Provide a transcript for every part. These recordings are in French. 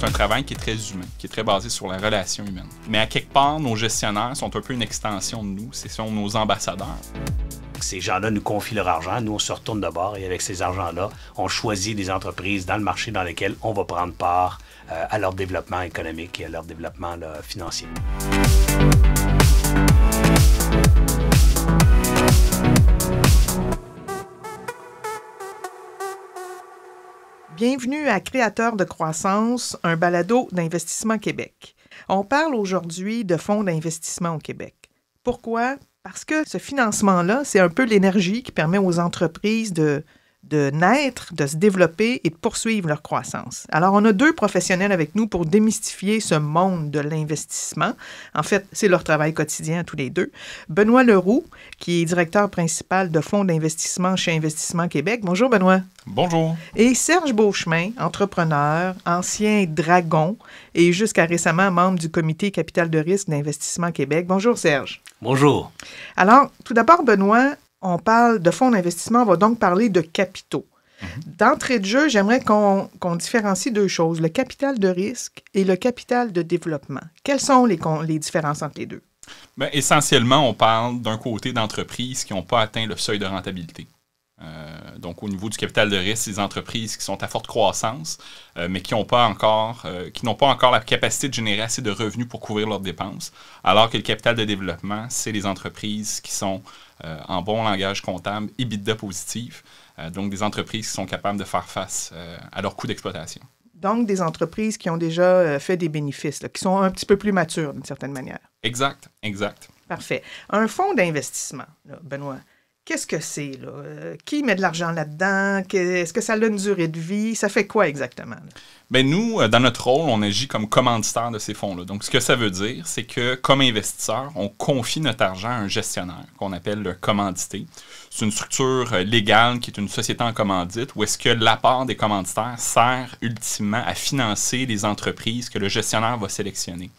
un travail qui est très humain, qui est très basé sur la relation humaine. Mais à quelque part, nos gestionnaires sont un peu une extension de nous, ce sont nos ambassadeurs. Ces gens-là nous confient leur argent, nous on se retourne de bord et avec ces argents-là, on choisit des entreprises dans le marché dans lesquelles on va prendre part à leur développement économique et à leur développement financier. Bienvenue à Créateurs de croissance, un balado d'Investissement Québec. On parle aujourd'hui de fonds d'investissement au Québec. Pourquoi? Parce que ce financement-là, c'est un peu l'énergie qui permet aux entreprises de naître, de se développer et de poursuivre leur croissance. Alors, on a deux professionnels avec nous pour démystifier ce monde de l'investissement. En fait, c'est leur travail quotidien à tous les deux. Benoît Leroux, qui est directeur principal de fonds d'investissement chez Investissement Québec. Bonjour, Benoît. Bonjour. Et Serge Beauchemin, entrepreneur, ancien dragon et jusqu'à récemment membre du comité capital de risque d'Investissement Québec. Bonjour, Serge. Bonjour. Alors, tout d'abord, Benoît, on parle de fonds d'investissement, on va donc parler de capitaux. D'entrée de jeu, j'aimerais qu'on différencie deux choses, le capital de risque et le capital de développement. Quelles sont les différences entre les deux? Bien, essentiellement, on parle d'un côté d'entreprises qui n'ont pas atteint le seuil de rentabilité. Donc, au niveau du capital de risque, les entreprises qui sont à forte croissance, mais qui n'ont pas encore la capacité de générer assez de revenus pour couvrir leurs dépenses, alors que le capital de développement, c'est les entreprises qui sont, en bon langage comptable, EBITDA positif, donc des entreprises qui sont capables de faire face à leurs coûts d'exploitation. Donc, des entreprises qui ont déjà fait des bénéfices, là, qui sont un petit peu plus matures d'une certaine manière. Exact. Parfait. Un fonds d'investissement, là, Benoît, qu'est-ce que c'est, là? Qui met de l'argent là-dedans? Est-ce que ça a une durée de vie? Ça fait quoi exactement, là? Bien, nous, dans notre rôle, on agit comme commanditaire de ces fonds-là. Donc, ce que ça veut dire, c'est que, comme investisseur, on confie notre argent à un gestionnaire qu'on appelle le commandité. C'est une structure légale qui est une société en commandite où est-ce que l'apport des commanditaires sert ultimement à financer les entreprises que le gestionnaire va sélectionner.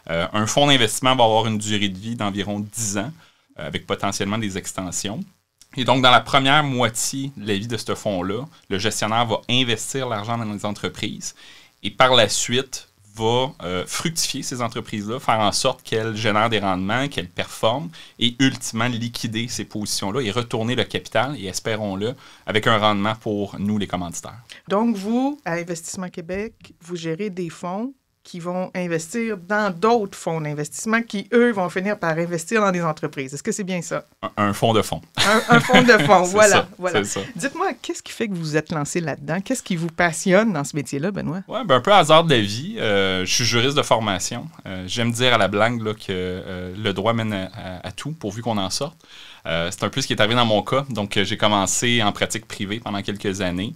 Un fonds d'investissement va avoir une durée de vie d'environ 10 ans, avec potentiellement des extensions. Et donc, dans la première moitié de la vie de ce fonds-là, le gestionnaire va investir l'argent dans les entreprises et par la suite va fructifier ces entreprises-là, faire en sorte qu'elles génèrent des rendements, qu'elles performent et ultimement liquider ces positions-là et retourner le capital et, espérons-le, avec un rendement pour nous, les commanditaires. Donc, vous, à Investissement Québec, vous gérez des fonds qui vont investir dans d'autres fonds d'investissement qui, eux, vont finir par investir dans des entreprises. Est-ce que c'est bien ça? Un fonds de fonds. Un fonds de fonds, voilà. C'est ça. Dites-moi, qu'est-ce qui fait que vous vous êtes lancé là-dedans? Qu'est-ce qui vous passionne dans ce métier-là, Benoît? Oui, un peu hasard de la vie. Je suis juriste de formation. J'aime dire à la blague là, que le droit mène à tout, pourvu qu'on en sorte. C'est un peu ce qui est arrivé dans mon cas. Donc, j'ai commencé en pratique privée pendant quelques années.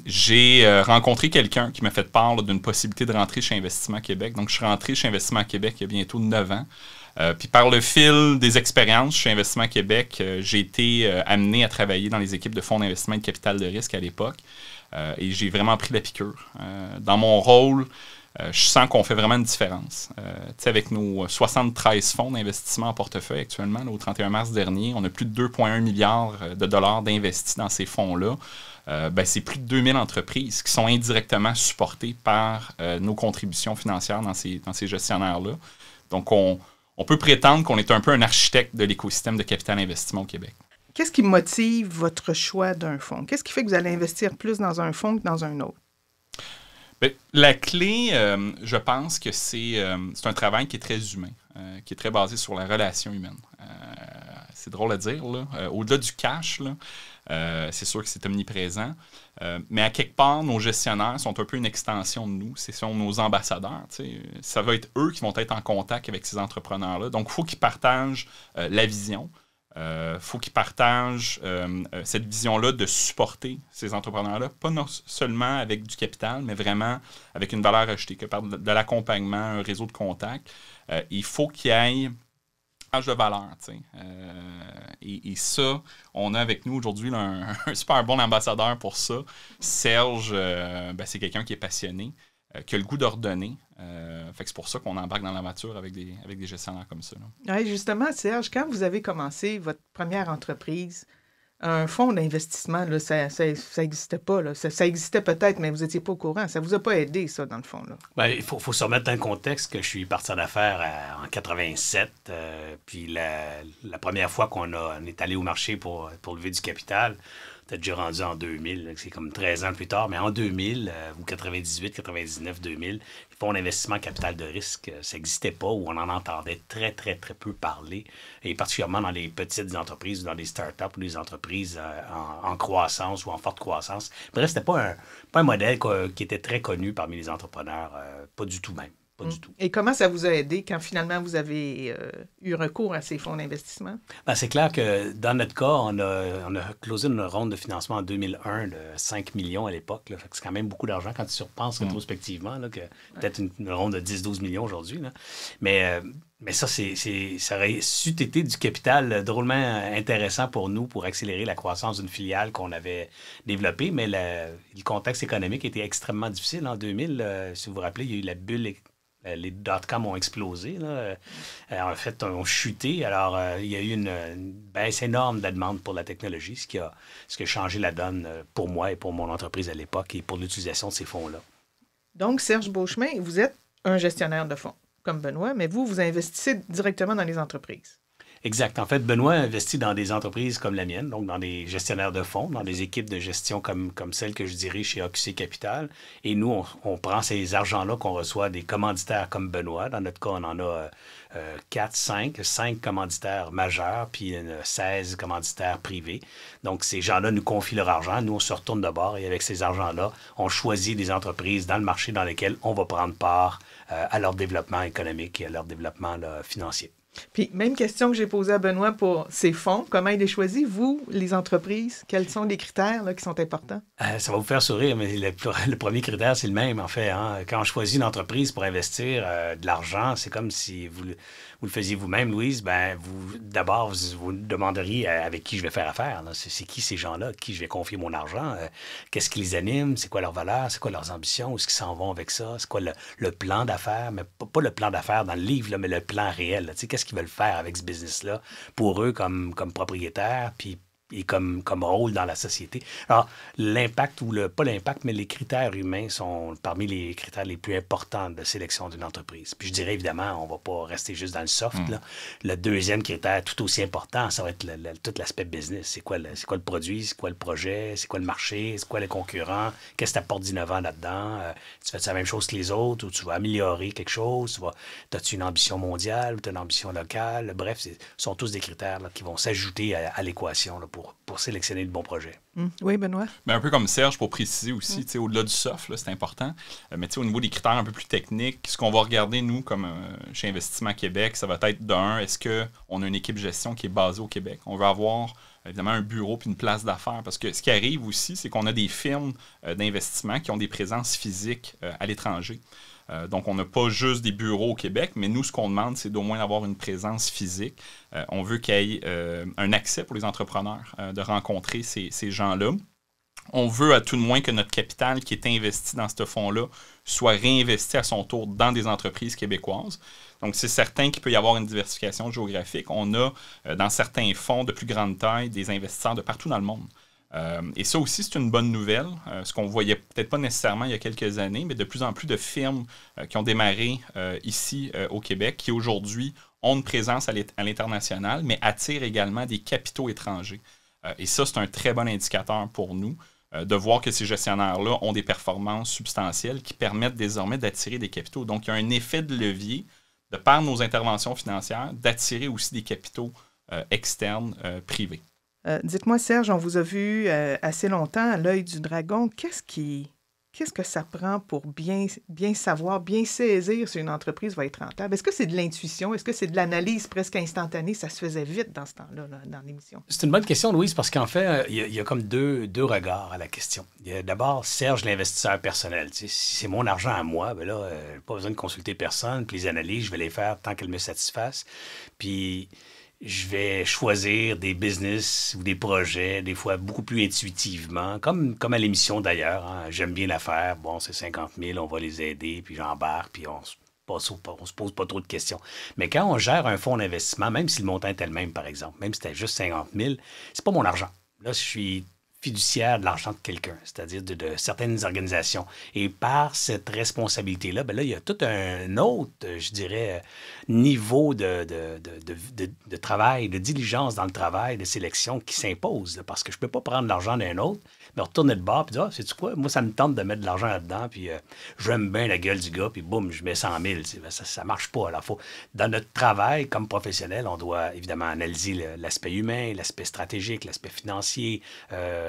J'ai rencontré quelqu'un qui m'a fait part d'une possibilité de rentrer chez Investissement Québec. Donc, je suis rentré chez Investissement Québec il y a bientôt 9 ans. Puis par le fil des expériences chez Investissement Québec, j'ai été amené à travailler dans les équipes de fonds d'investissement et de capital de risque à l'époque. Et j'ai vraiment pris la piqûre. Dans mon rôle, je sens qu'on fait vraiment une différence. Avec nos 73 fonds d'investissement en portefeuille actuellement, là, au 31 mars dernier, on a plus de 2,1 milliards de dollars d'investis dans ces fonds-là. C'est plus de 2000 entreprises qui sont indirectement supportées par nos contributions financières dans ces gestionnaires-là. Donc, on peut prétendre qu'on est un peu un architecte de l'écosystème de capital investissement au Québec. Qu'est-ce qui motive votre choix d'un fonds? Qu'est-ce qui fait que vous allez investir plus dans un fonds que dans un autre? Bien, la clé, je pense que c'est un travail qui est très humain, qui est très basé sur la relation humaine. C'est drôle à dire, là. Au-delà du cash, là, c'est sûr que c'est omniprésent. Mais à quelque part, nos gestionnaires sont un peu une extension de nous. Ce sont nos ambassadeurs. T'sais. Ça va être eux qui vont être en contact avec ces entrepreneurs-là. Donc, il faut qu'ils partagent la vision. Faut qu'ils partagent cette vision-là de supporter ces entrepreneurs-là, pas seulement avec du capital, mais vraiment avec une valeur ajoutée, que par de l'accompagnement, un réseau de contacts. Il faut qu'il y ait de valeur. Et ça, on a avec nous aujourd'hui là, un super bon ambassadeur pour ça. Serge, c'est quelqu'un qui est passionné, qui a le goût d'ordonner. Fait que c'est pour ça qu'on embarque dans l'aventure avec des gestionnaires comme ça. Oui, justement, Serge, quand vous avez commencé votre première entreprise, Un fonds d'investissement, là, ça n'existait pas. Là. Ça existait peut-être, mais vous n'étiez pas au courant. Ça ne vous a pas aidé, ça, dans le fond. Là. Ben, il faut se remettre dans le contexte que je suis parti en affaires en 87. Puis la première fois qu'on est allé au marché pour lever du capital, peut-être déjà rendu en 2000, c'est comme 13 ans plus tard, mais en 2000, ou 98, 99, 2000, les fonds d'investissement capital de risque, ça n'existait pas, ou on en entendait très, très, très peu parler, et particulièrement dans les petites entreprises, ou dans les startups, ou les entreprises en croissance ou en forte croissance. Bref, c'était pas un modèle qui était très connu parmi les entrepreneurs, pas du tout même. Pas du tout. Et comment ça vous a aidé quand finalement vous avez eu recours à ces fonds d'investissement? Ben, c'est clair que dans notre cas, on a closé une ronde de financement en 2001 de 5 millions à l'époque. Là. Fait que c'est quand même beaucoup d'argent quand tu repenses rétrospectivement, là, que peut-être une ronde de 10-12 millions aujourd'hui. Là. Mais ça, ça aurait été du capital drôlement intéressant pour nous pour accélérer la croissance d'une filiale qu'on avait développée. Mais le contexte économique était extrêmement difficile en 2000. Si vous vous rappelez, il y a eu la bulle. Les dot-com ont explosé. Là. En fait, ont chuté. Alors, il y a eu une baisse énorme de la demande pour la technologie, ce qui a changé la donne pour moi et pour mon entreprise à l'époque et pour l'utilisation de ces fonds-là. Donc, Serge Beauchemin, vous êtes un gestionnaire de fonds, comme Benoît, mais vous investissez directement dans les entreprises. Exact. En fait, Benoît investit dans des entreprises comme la mienne, donc dans des gestionnaires de fonds, dans des équipes de gestion comme celle que je dirige chez OQC Capital. Et nous, on prend ces argents-là qu'on reçoit des commanditaires comme Benoît. Dans notre cas, on en a 5 commanditaires majeurs, puis 16 commanditaires privés. Donc, ces gens-là nous confient leur argent. Nous, on se retourne de bord et avec ces argents-là, on choisit des entreprises dans le marché dans lesquelles on va prendre part à leur développement économique et à leur développement financier. Puis, même question que j'ai posée à Benoît pour ces fonds. Comment il les choisit, vous, les entreprises? Quels sont les critères là, qui sont importants? Ça va vous faire sourire, mais le premier critère, c'est le même, en fait. Hein. Quand on choisit une entreprise pour investir de l'argent, c'est comme si vous le faisiez vous-même, Louise. Ben, d'abord, vous demanderiez avec qui je vais faire affaire. Là. C'est qui ces gens-là, à qui je vais confier mon argent? Qu'est-ce qui les anime? C'est quoi leurs valeurs? C'est quoi leurs ambitions? Où est-ce qu'ils s'en vont avec ça? C'est quoi le plan d'affaires? Mais pas le plan d'affaires dans le livre, là, mais le plan réel. Qu'est-ce qu'ils veulent faire avec ce business-là pour eux comme propriétaires, puis et comme rôle dans la société. Alors, l'impact pas l'impact, mais les critères humains sont parmi les critères les plus importants de sélection d'une entreprise. Puis je dirais évidemment, on ne va pas rester juste dans le soft. Là. Le deuxième critère, tout aussi important, ça va être tout l'aspect business. C'est quoi le produit, c'est quoi le projet, c'est quoi le marché, c'est quoi les concurrents, qu'est-ce que tu apportes d'innovant là-dedans, tu fais la même chose que les autres ou tu vas améliorer quelque chose, as-tu une ambition mondiale ou tu as une ambition locale, bref, ce sont tous des critères là, qui vont s'ajouter à l'équation là, pour sélectionner le bon projet. Oui, Benoît? Mais un peu comme Serge, pour préciser aussi, au-delà du soft, là, c'est important, mais au niveau des critères un peu plus techniques, ce qu'on va regarder, nous, comme chez Investissement Québec, ça va être d'un, est-ce qu'on a une équipe gestion qui est basée au Québec? On veut avoir évidemment un bureau puis une place d'affaires, parce que ce qui arrive aussi, c'est qu'on a des firmes d'investissement qui ont des présences physiques à l'étranger. Donc, on n'a pas juste des bureaux au Québec, mais nous, ce qu'on demande, c'est d'au moins avoir une présence physique. On veut qu'il y ait un accès pour les entrepreneurs de rencontrer ces gens-là. On veut à tout de moins que notre capital qui est investi dans ce fonds-là soit réinvesti à son tour dans des entreprises québécoises. Donc, c'est certain qu'il peut y avoir une diversification géographique. On a, dans certains fonds de plus grande taille, des investisseurs de partout dans le monde. Et ça aussi, c'est une bonne nouvelle, ce qu'on ne voyait peut-être pas nécessairement il y a quelques années, mais de plus en plus de firmes qui ont démarré ici au Québec, qui aujourd'hui ont une présence à l'international, mais attirent également des capitaux étrangers. Et ça, c'est un très bon indicateur pour nous, de voir que ces gestionnaires-là ont des performances substantielles qui permettent désormais d'attirer des capitaux. Donc, il y a un effet de levier, de par nos interventions financières, d'attirer aussi des capitaux externes privés. Dites-moi, Serge, on vous a vu assez longtemps à l'œil du dragon. Qu'est-ce que ça prend pour bien savoir, bien saisir si une entreprise va être rentable? Est-ce que c'est de l'intuition? Est-ce que c'est de l'analyse presque instantanée? Ça se faisait vite dans ce temps-là, là, dans l'émission. C'est une bonne question, Louise, parce qu'en fait, il y a comme deux regards à la question. Il y a d'abord Serge, l'investisseur personnel. Tu sais, si c'est mon argent à moi, ben là, pas besoin de consulter personne. Puis les analyses, je vais les faire tant qu'elles me satisfassent. Puis je vais choisir des business ou des projets, des fois beaucoup plus intuitivement, comme à l'émission d'ailleurs. Hein. J'aime bien l'affaire. Bon, c'est 50 000, on va les aider, puis j'embarque, puis on se pose pas trop de questions. Mais quand on gère un fonds d'investissement, même si le montant était le même, par exemple, même si c'était juste 50 000, c'est pas mon argent. Là, je suis fiduciaire de l'argent de quelqu'un, c'est-à-dire de certaines organisations. Et par cette responsabilité-là, ben là, il y a tout un autre, je dirais, niveau de travail, de diligence dans le travail, de sélection qui s'impose. Parce que je ne peux pas prendre l'argent d'un autre, me retourner de bord et dire, ah, sais-tu quoi, moi, ça me tente de mettre de l'argent là-dedans, puis j'aime bien la gueule du gars, puis boum, je mets 100 000. Ça ne marche pas. Alors, dans notre travail comme professionnel, on doit évidemment analyser l'aspect humain, l'aspect stratégique, l'aspect financier.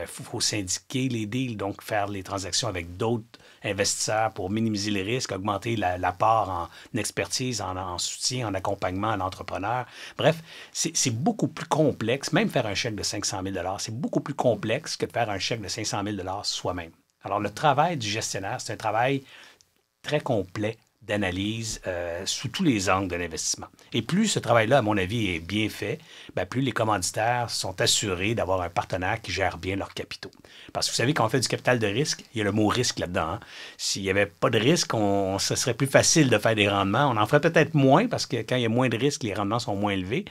Faut syndiquer les deals, donc faire les transactions avec d'autres investisseurs pour minimiser les risques, augmenter la part en expertise, en soutien, en accompagnement à l'entrepreneur. Bref, c'est beaucoup plus complexe. Même faire un chèque de 500 000 c'est beaucoup plus complexe que de faire un chèque de 500 000 soi-même. Alors, le travail du gestionnaire, c'est un travail très complet d'analyse sous tous les angles de l'investissement. Et plus ce travail-là, à mon avis, est bien fait, bien, plus les commanditaires sont assurés d'avoir un partenaire qui gère bien leurs capitaux. Parce que vous savez, quand on fait du capital de risque, il y a le mot risque là-dedans. Hein? S'il n'y avait pas de risque, ce serait plus facile de faire des rendements. On en ferait peut-être moins parce que quand il y a moins de risques, les rendements sont moins élevés.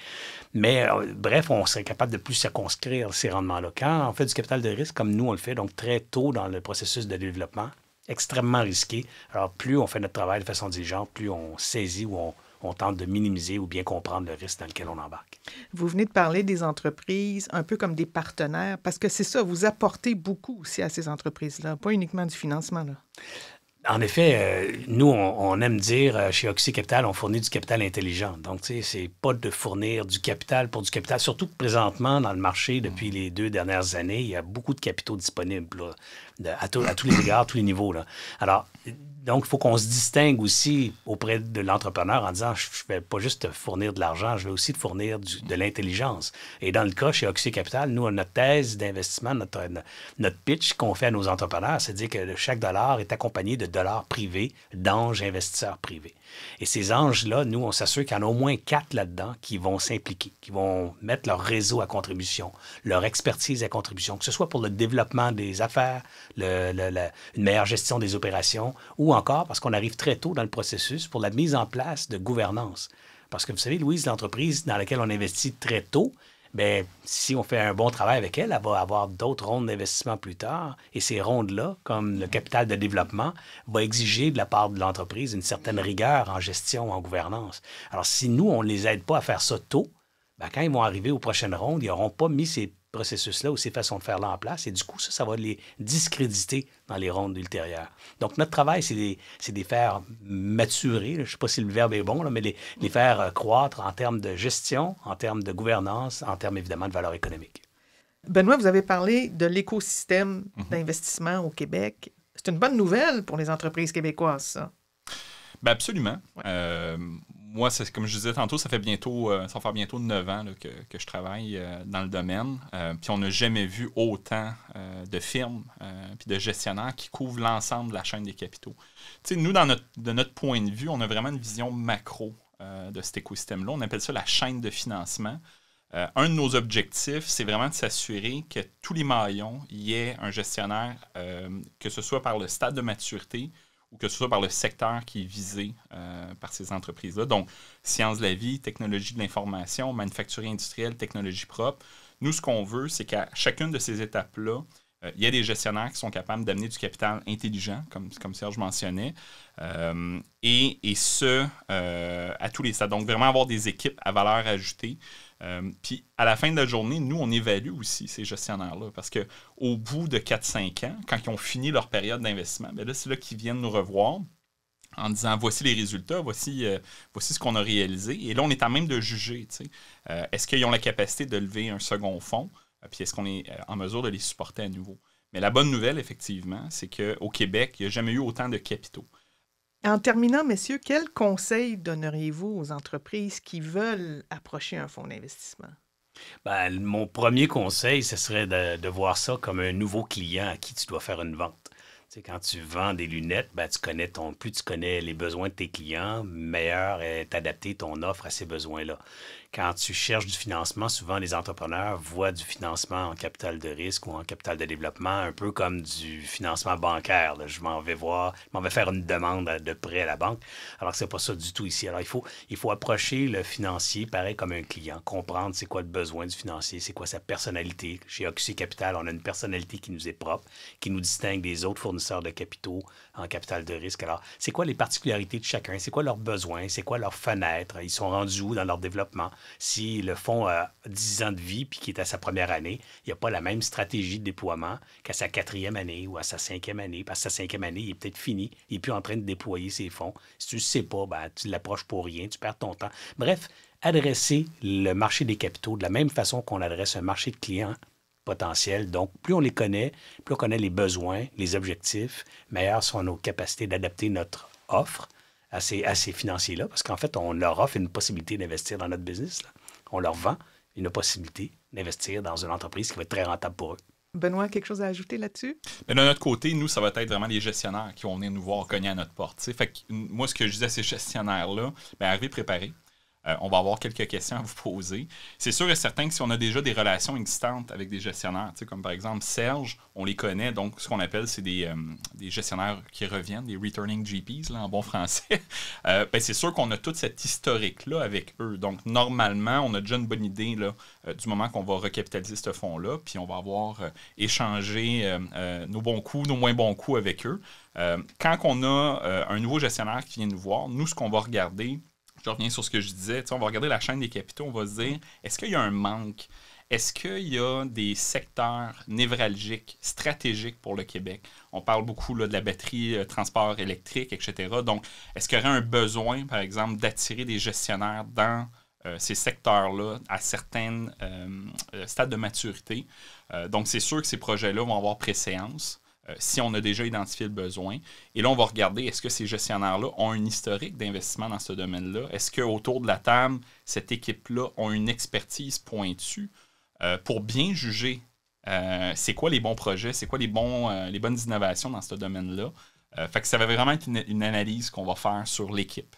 Mais bref, on serait capable de plus circonscrire ces rendements-là. Quand on fait du capital de risque, comme nous, on le fait, donc très tôt dans le processus de développement, extrêmement risqué. Alors, plus on fait notre travail de façon diligente, plus on saisit ou on tente de minimiser ou bien comprendre le risque dans lequel on embarque. Vous venez de parler des entreprises un peu comme des partenaires, parce que c'est ça, vous apportez beaucoup aussi à ces entreprises-là, pas uniquement du financement, là. En effet, nous, on aime dire, chez Oxy Capital, on fournit du capital intelligent. Donc, tu sais, c'est pas de fournir du capital pour du capital. Surtout que présentement, dans le marché, depuis les 2 dernières années, il y a beaucoup de capitaux disponibles là, à tous les égards, tous les niveaux. Là. Alors, donc, il faut qu'on se distingue aussi auprès de l'entrepreneur en disant, je ne vais pas juste te fournir de l'argent, je vais aussi te fournir de l'intelligence. Et dans le cas, chez Oxy Capital, nous, notre thèse d'investissement, notre pitch qu'on fait à nos entrepreneurs, c'est de dire que chaque dollar est accompagné de dollars privés, d'anges investisseurs privés. Et ces anges-là, nous, on s'assure qu'il y en a au moins 4 là-dedans qui vont s'impliquer, qui vont mettre leur réseau à contribution, leur expertise à contribution, que ce soit pour le développement des affaires, une meilleure gestion des opérations, ou encore parce qu'on arrive très tôt dans le processus pour la mise en place de gouvernance. Parce que vous savez, Louise, l'entreprise dans laquelle on investit très tôt, bien, si on fait un bon travail avec elle, elle va avoir d'autres rondes d'investissement plus tard. Et ces rondes-là, comme le capital de développement, va exiger de la part de l'entreprise une certaine rigueur en gestion, en gouvernance. Alors, si nous, on ne les aide pas à faire ça tôt, bien, quand ils vont arriver aux prochaines rondes, ils n'auront pas mis ces processus-là ou ces façons de faire-là en place. Et du coup, ça va les discréditer dans les rondes ultérieures. Donc, notre travail, c'est de les faire maturer. Je ne sais pas si le verbe est bon, là, mais les faire croître en termes de gestion, en termes de gouvernance, en termes évidemment de valeur économique. Benoît, vous avez parlé de l'écosystème d'investissement au Québec. C'est une bonne nouvelle pour les entreprises québécoises, ça. Bien, absolument. Ouais. Moi, comme je disais tantôt, ça va faire bientôt 9 ans là, que je travaille dans le domaine. Puis on n'a jamais vu autant de firmes puis de gestionnaires qui couvrent l'ensemble de la chaîne des capitaux. Tu sais, nous, de notre point de vue, on a vraiment une vision macro de cet écosystème-là. On appelle ça la chaîne de financement. Un de nos objectifs, c'est vraiment de s'assurer que tous les maillons y ait un gestionnaire, que ce soit par le stade de maturité ou que ce soit par le secteur qui est visé par ces entreprises-là. Donc, sciences de la vie, technologie de l'information, manufacturier industriel, technologie propre. Nous, ce qu'on veut, c'est qu'à chacune de ces étapes-là, il y a des gestionnaires qui sont capables d'amener du capital intelligent, comme Serge mentionnait, et ce, à tous les stades. Donc, vraiment avoir des équipes à valeur ajoutée. Puis, à la fin de la journée, nous, on évalue aussi ces gestionnaires-là. Parce qu'au bout de 4-5 ans, quand ils ont fini leur période d'investissement, bien là, c'est là qu'ils viennent nous revoir en disant, voici les résultats, voici ce qu'on a réalisé. Et là, on est à même de juger, est-ce qu'ils ont la capacité de lever un second fonds? Puis est-ce qu'on est en mesure de les supporter à nouveau? Mais la bonne nouvelle, effectivement, c'est qu'au Québec, il n'y a jamais eu autant de capitaux. En terminant, messieurs, quels conseils donneriez-vous aux entreprises qui veulent approcher un fonds d'investissement? Bien, mon premier conseil, ce serait de voir ça comme un nouveau client à qui tu dois faire une vente. Tu sais, quand tu vends des lunettes, ben, plus tu connais les besoins de tes clients, meilleur est adapté ton offre à ces besoins-là. quand tu cherches du financement, souvent les entrepreneurs voient du financement en capital de risque ou en capital de développement, un peu comme du financement bancaire. Là. Je m'en vais faire une demande de prêt à la banque, alors que c'est pas ça du tout ici. Alors, il faut approcher le financier pareil comme un client, comprendre c'est quoi le besoin du financier, c'est quoi sa personnalité. Chez OQC Capital, on a une personnalité qui nous est propre, qui nous distingue des autres fournisseurs de capitaux en capital de risque. Alors, c'est quoi les particularités de chacun? C'est quoi leurs besoins? C'est quoi leurs fenêtres? Ils sont rendus où dans leur développement? Si le fonds a 10 ans de vie puis qu'il est à sa première année, il n'y a pas la même stratégie de déploiement qu'à sa 4e année ou à sa 5e année. Parce que sa 5e année, il est peut-être fini. Il n'est plus en train de déployer ses fonds. Si tu ne sais pas, ben, tu l'approches pour rien, tu perds ton temps. Bref, adresser le marché des capitaux de la même façon qu'on adresse un marché de clients potentiels. Donc, plus on les connaît, plus on connaît les besoins, les objectifs, meilleures sont nos capacités d'adapter notre offre à ces financiers-là, parce qu'en fait, on leur offre une possibilité d'investir dans notre business. Là. On leur vend une possibilité d'investir dans une entreprise qui va être très rentable pour eux. Benoît, quelque chose à ajouter là-dessus? Mais de notre côté, nous, ça va être vraiment les gestionnaires qui vont venir nous voir cogner à notre porte. T'sais. Fait que moi, ce que je disais à ces gestionnaires-là, bien, arrivez préparés. On va avoir quelques questions à vous poser. C'est sûr et certain que si on a déjà des relations existantes avec des gestionnaires, comme par exemple Serge, on les connaît, donc ce qu'on appelle, c'est des gestionnaires qui reviennent, des returning GPs, là, en bon français. Ben, c'est sûr qu'on a tout cet historique-là avec eux. Donc, normalement, on a déjà une bonne idée là, du moment qu'on va recapitaliser ce fonds-là, puis on va avoir échangé nos bons coups, nos moins bons coups avec eux. Quand on a un nouveau gestionnaire qui vient nous voir, nous, ce qu'on va regarder, je reviens sur ce que je disais. On va regarder la chaîne des capitaux, on va se dire, est-ce qu'il y a un manque? Est-ce qu'il y a des secteurs névralgiques, stratégiques pour le Québec? On parle beaucoup là, de la batterie, transport électrique, etc. Donc, est-ce qu'il y aurait un besoin, par exemple, d'attirer des gestionnaires dans ces secteurs-là à certains stades de maturité? Donc, c'est sûr que ces projets-là vont avoir préséance. Si on a déjà identifié le besoin. Et là, on va regarder, est-ce que ces gestionnaires-là ont un historique d'investissement dans ce domaine-là? Est-ce qu'autour de la table, cette équipe-là a une expertise pointue pour bien juger c'est quoi les bons projets, c'est quoi les bonnes innovations dans ce domaine-là? Fait que ça va vraiment être une analyse qu'on va faire sur l'équipe.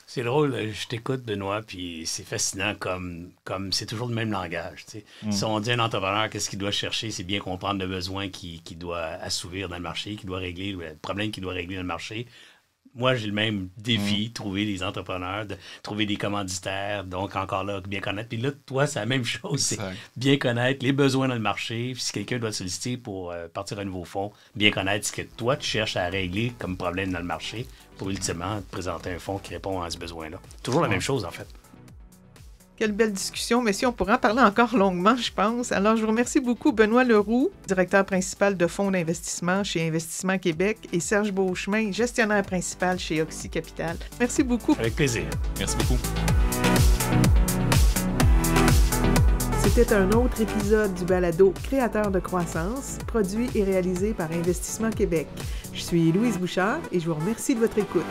C'est drôle, je t'écoute, Benoît, puis c'est fascinant comme c'est toujours le même langage. Tu sais. Si on dit à un entrepreneur qu'est-ce qu'il doit chercher, c'est bien comprendre le besoin qu'il doit assouvir dans le marché, qu'il doit régler, le problème qu'il doit régler dans le marché. Moi, j'ai le même défi, trouver des entrepreneurs, trouver des commanditaires, donc encore là, bien connaître. Puis là, toi, c'est la même chose, c'est bien connaître les besoins dans le marché. Puis si quelqu'un doit te solliciter pour partir un nouveau fonds, bien connaître ce que toi, tu cherches à régler comme problème dans le marché pour ultimement te présenter un fonds qui répond à ce besoin-là. Toujours la même chose, en fait. Quelle belle discussion, messieurs. On pourra en parler encore longuement, je pense. Alors, je vous remercie beaucoup, Benoît Leroux, directeur principal de fonds d'investissement chez Investissement Québec, et Serge Beauchemin, gestionnaire principal chez OQC Capital. Merci beaucoup. Avec plaisir. Merci beaucoup. C'était un autre épisode du balado Créateur de croissance, produit et réalisé par Investissement Québec. Je suis Louise Bouchard et je vous remercie de votre écoute.